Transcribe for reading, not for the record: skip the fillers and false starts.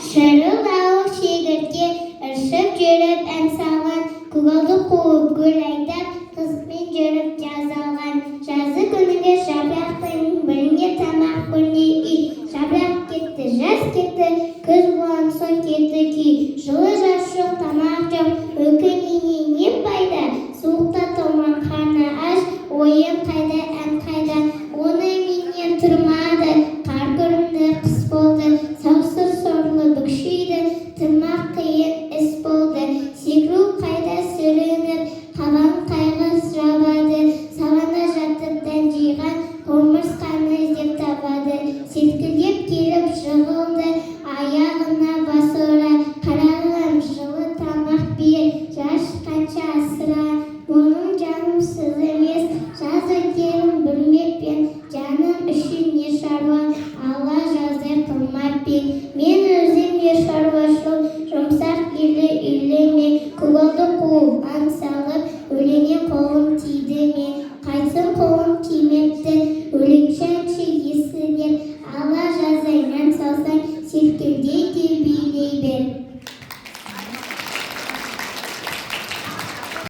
Шырылдауық шегіртке ыршып жүріп ән салған, көгалды қуып гүл айдап, қызықпен жүріп жазалған. Жазы күніге жапырақтың біріне тамақ, біріне үй. Жапырақ кетті, жаз кетті, күз болған соң кетті күй. Жылы жаз жоқ, тамақ жоқ, өкінуінен не пайда? Суықта толған қарны аш, ойын қайда, ән қайда? Оны менен тұрмады, қар көрінді, қыс болды. Саусыр сорлы бүкшейді, тұрмақ қиын іс болды. Секіру қайда сүрініп, қабан қайғы жабады. Савана жатып дән жиған, құмырсқаны іздеп табады. Селкілдеп келіп жығылды, аяғына бас ұра. Қарағым, жылы тамақ бер, жас қанша асыра. Оның жанымсыз емес, жаз өткенін білмеппен, жаным үшін не шаруа, алла жаздай қылмаппен. Мен өзім не шаруашыл, жұмсақ елі үйлеме, көгалды қуып аң салып, өлеңе қолым тиді ме? Қайтсын қолым тимепті, өлеңші әнші есінен, алла жаздай ән салсаң, селкілдей де билей бер.